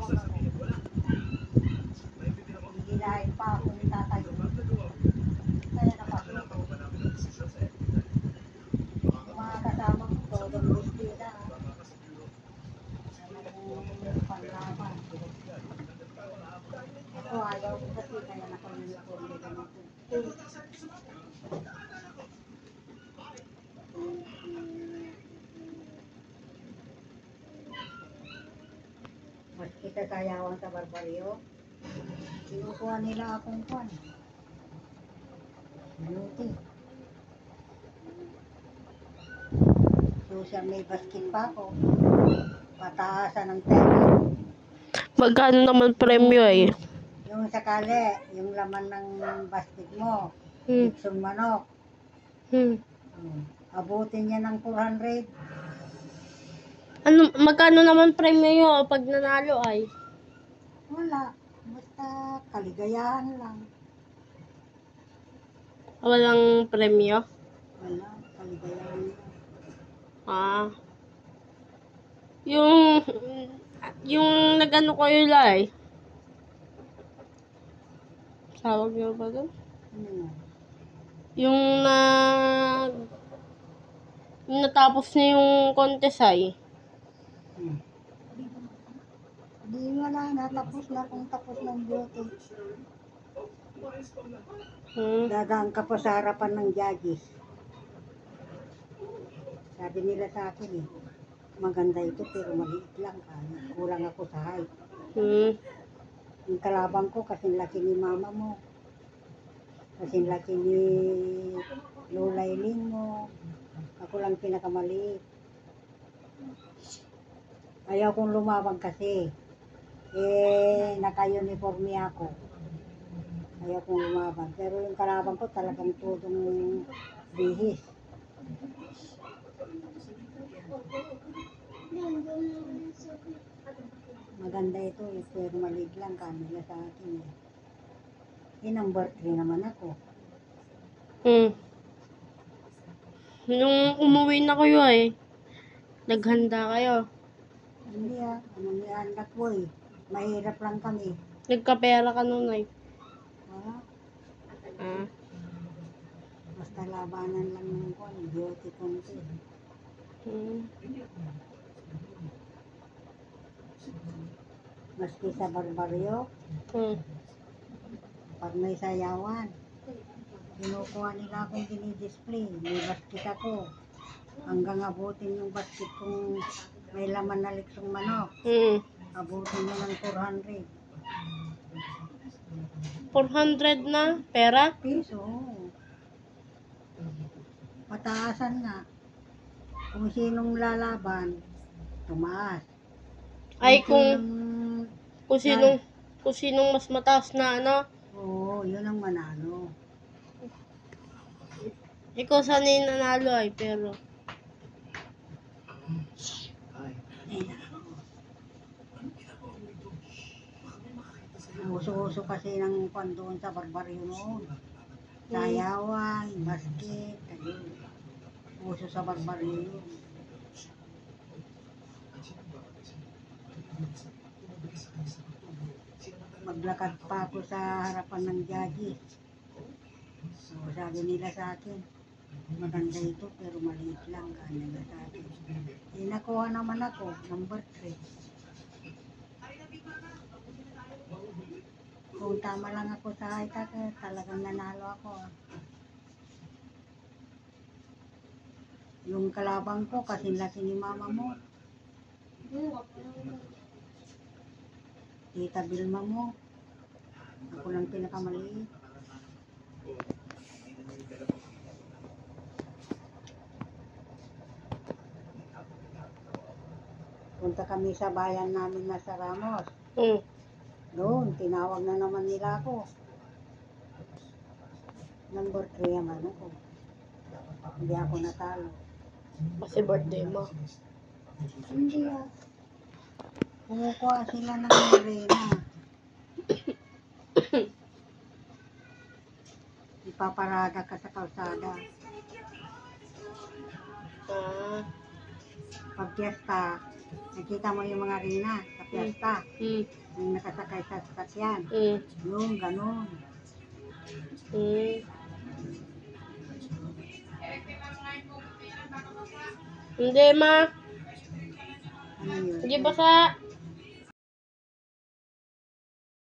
tumawag ako. Hihilahin pa ako ni tatayo. Kaya napasok ko. Yung mga kasama ko, todong bistida. Panlaban. Ako ayaw ko kasi kaya nakalimutan ko ganito. Mas kita sayawan sa barbaryo. Sinukuha nila akong kwan. Beauty. So siya may basket pa ako. Pataasan ng tela. Magkano naman premyo eh? Yung sakali, yung laman ng basket mo, Hmm. itsong manok. Abutin niya ng 400. Magkano naman premyo yun pag nanalo ay? Wala. Basta kaligayahan lang. Walang premyo? Wala. Kaligayahan lang. Ah. Yung nag-ano ko yun ay? Tawag niyo ba doon? Ano nga? Yung natapos na yung contest ay? Di wala na. Tapos na kung tapos ng beauty. Dadaan ka pa sa harapan ng judges. Sabi nila sa akin eh, maganda ito pero maliit lang. Kulang ako sa height. Yung kalabang ko kasing laki ni mama mo. Kasing laki ni Lola Iling mo. Ako lang pinakamaliit. Ayaw kong lumabang kasi. Naka-uniforme ako. Ayaw kong lumabang. Pero yung kalabang ko talagang tudong bihis. Maganda ito eh, pero maliit lang kanila sa akin eh. Number 3 naman ako. Nung umuwi na kayo ay, naghanda kayo. Hindi anong iandak ko eh. Mahirap lang kami. Nagkapera ka nun ay. Wala. Ah. Basta labanan lang ng kwan, beauty contest. Maski sa barbaryo, pag may sayawan, kinukuha nila akong dinidisplay. May basket ako. Hanggang abutin yung basket kung may laman na liksong manok. Abutin nyo ng 400. 400 na pera? Piso. Pataasan nga. Kung sinong lalaban, tumaas. Ay kung sinong mas mataas na ano? Oo, yun ang manalo. Ikaw sana yung nanalo ay, pero Uso-uso kasi ng kwan doon sa barbaryo noon. Sayawan, basket, ayun. Uso sa barbaryo yun. Maglakad pa ako sa harapan ng judges. So, sabi nila sa akin, maganda ito pero maliit lang kanila sa akin. Nakuha naman ako, number 3. Kung tama lang ako sa height ako, talagang nanalo ako. Yung kalabang ko, kasing laki ni mama mo. Tita Vilma mo. Ako lang pinakamaliit. Punta kami sa bayan namin na sa Ramos. Doon, tinawag na naman nila ako. Number 3 naman ako. Hindi ako natalo. kasi birthday mo. Hindi Kumukuha sila ng arena. Ipaparada ka sa kalsada. Pag fiesta, nakita mo yung mga arena sa piyesta. Hmm. Yung nakasakay sa sasakyan. Hmm. Yung ganon. Hmm. Hindi, ma. Ano yun? Hindi basa.